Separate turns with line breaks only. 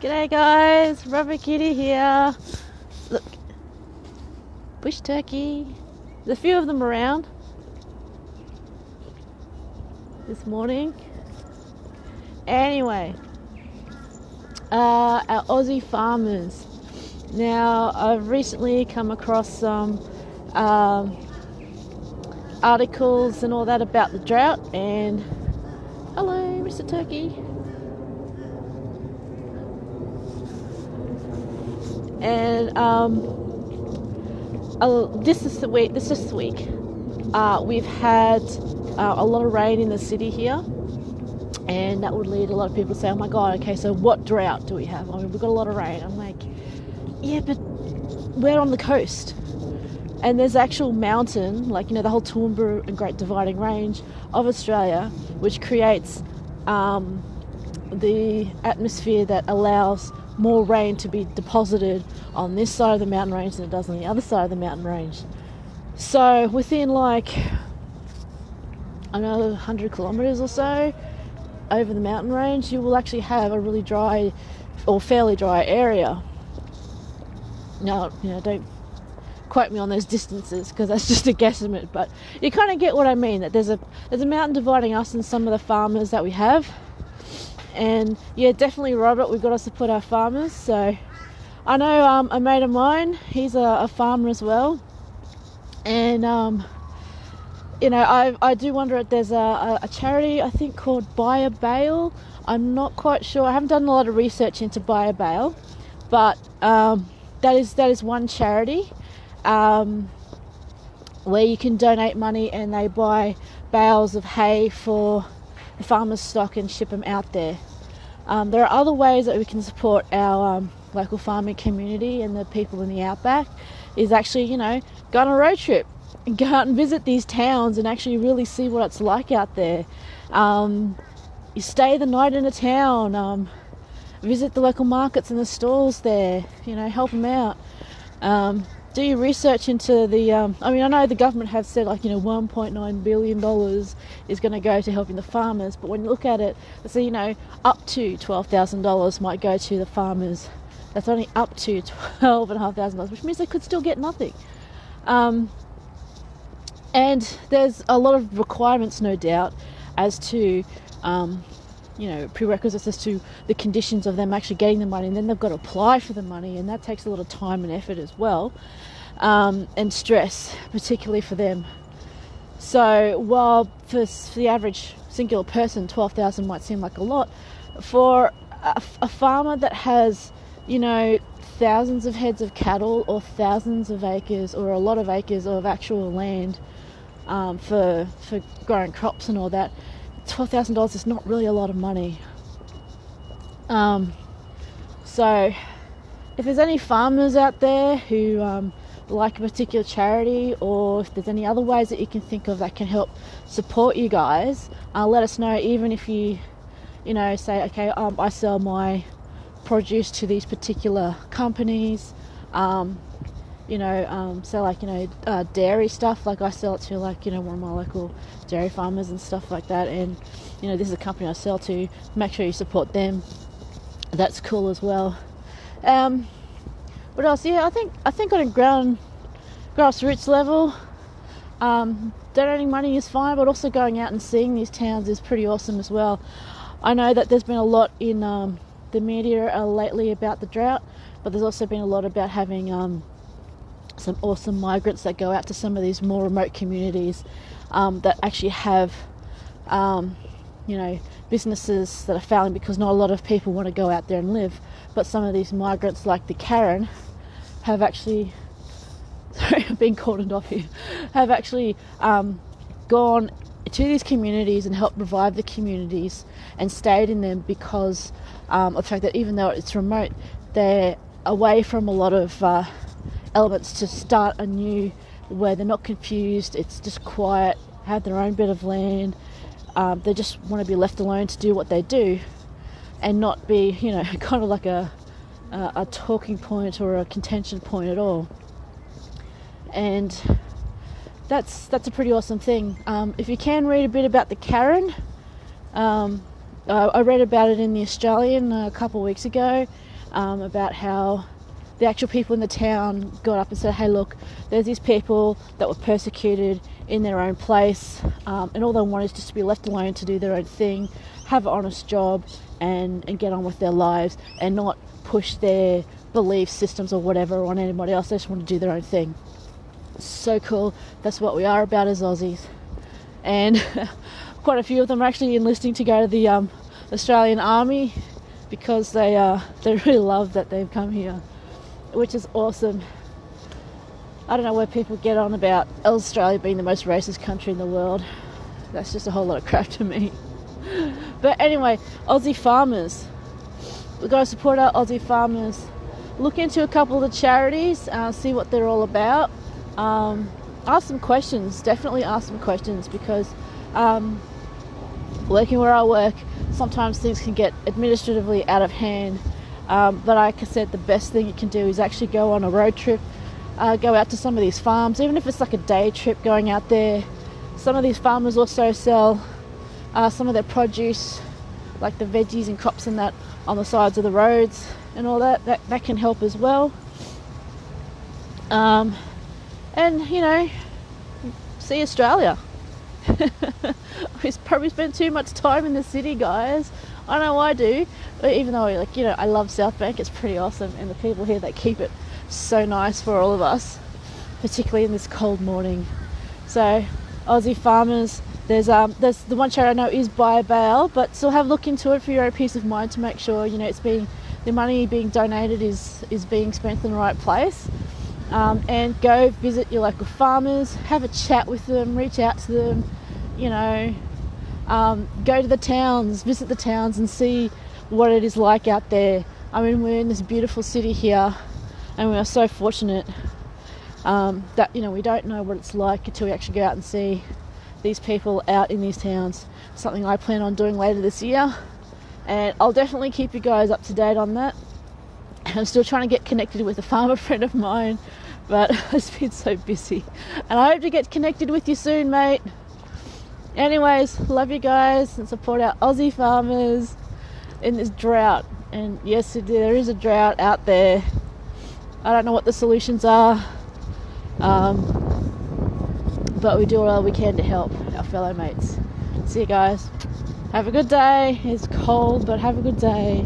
G'day guys, Rubber Kitty here. Look, bush turkey. There's a few of them around this morning. Anyway, our Aussie farmers. Now, I've recently come across some articles and all that about the drought, and hello, Mr. Turkey. And this week, we've had a lot of rain in the city here, and that would lead a lot of people to say, oh my god, okay, so what drought do we have? I mean, we've got a lot of rain. I'm like, yeah, but we're on the coast, and there's actual mountain, like, the whole Toowoomba and Great Dividing Range of Australia, which creates the atmosphere that allows more rain to be deposited on this side of the mountain range than it does on the other side of the mountain range. So within 100 kilometers or so over the mountain range, you will actually have a really dry or fairly dry area. Now, don't quote me on those distances because that's just a guesstimate, but you kind of get what I mean, that there's a mountain dividing us and some of the farmers that we have. And yeah, definitely, Robert, we've got to support our farmers. So I know a mate of mine, he's a farmer as well, and I do wonder if there's a charity, I think, called Buy a Bale. I'm not quite sure. I haven't done a lot of research into Buy a Bale, but that is one charity where you can donate money and they buy bales of hay for the farmers' stock and ship them out there. There are other ways that we can support our local farming community and the people in the outback, is actually, go on a road trip and go out and visit these towns and actually really see what it's like out there. You stay the night in a town, visit the local markets and the stalls there, help them out. Do your research into the, I know the government have said $1.9 billion is going to go to helping the farmers, but when you look at it, so up to $12,000 might go to the farmers. That's only up to $12,500, which means they could still get nothing. And there's a lot of requirements, no doubt, as to prerequisites as to the conditions of them actually getting the money, and then they've got to apply for the money, and that takes a lot of time and effort as well, and stress, particularly for them. So while for the average singular person, 12,000 might seem like a lot, for a farmer that has thousands of heads of cattle or thousands of acres or a lot of acres of actual land for growing crops and all that, $12,000 is not really a lot of money. So if there's any farmers out there who like a particular charity, or if there's any other ways that you can think of that can help support you guys, let us know. Even if you say, okay, I sell my produce to these particular companies, dairy stuff, like I sell it to one of my local dairy farmers and stuff like that, and this is a company I sell to, make sure you support them. That's cool as well. What else? Yeah, I think on a grassroots level, donating money is fine, but also going out and seeing these towns is pretty awesome as well. I know that there's been a lot in the media lately about the drought, but there's also been a lot about having some awesome migrants that go out to some of these more remote communities that actually have businesses that are failing because not a lot of people want to go out there and live. But some of these migrants, like the Karen, have actually I'm being cordoned off here, have actually gone to these communities and helped revive the communities and stayed in them because of the fact that even though it's remote, they're away from a lot of elements to start anew, where they're not confused, it's just quiet, have their own bit of land. They just want to be left alone to do what they do and not be, kind of like a talking point or a contention point at all. And that's a pretty awesome thing. If you can read a bit about the Karen, I read about it in The Australian a couple of weeks ago, about how the actual people in the town got up and said, hey look, there's these people that were persecuted in their own place, and all they want is just to be left alone to do their own thing, have an honest job, and get on with their lives, and not push their belief systems or whatever on anybody else. They just want to do their own thing. So cool. That's what we are about as Aussies. And quite a few of them are actually enlisting to go to the Australian Army, because they really love that they've come here, which is awesome. I don't know where people get on about Australia being the most racist country in the world. That's just a whole lot of crap to me. But anyway, Aussie farmers. We've got to support our Aussie farmers. Look into a couple of the charities, see what they're all about. Ask some questions. Definitely ask some questions, because working where I work, sometimes things can get administratively out of hand. But like I said, the best thing you can do is actually go on a road trip, go out to some of these farms, even if it's like a day trip going out there. Some of these farmers also sell some of their produce, like the veggies and crops and that, on the sides of the roads and all that. That can help as well. And you know, see Australia. We probably spend too much time in the city, guys. I know I do, but even though, like, you know, I love South Bank, it's pretty awesome, and the people here, they keep it so nice for all of us, particularly in this cold morning. So Aussie farmers, there's the one charity I know is Buy a Bale, but still have a look into it for your own peace of mind, to make sure, you know, the money being donated is being spent in the right place. And go visit your local farmers, have a chat with them, reach out to them, you know, go to the towns, visit the towns and see what it is like out there. I mean, we're in this beautiful city here, and we are so fortunate that, you know, we don't know what it's like until we actually go out and see these people out in these towns. Something I plan on doing later this year, and I'll definitely keep you guys up to date on that. I'm still trying to get connected with a farmer friend of mine, but I've been so busy, and I hope to get connected with you soon, mate. Anyways, love you guys, and support our Aussie farmers in this drought. And yes, there is a drought out there. I don't know what the solutions are, but we do all we can to help our fellow mates. See you guys. Have a good day. It's cold, but have a good day.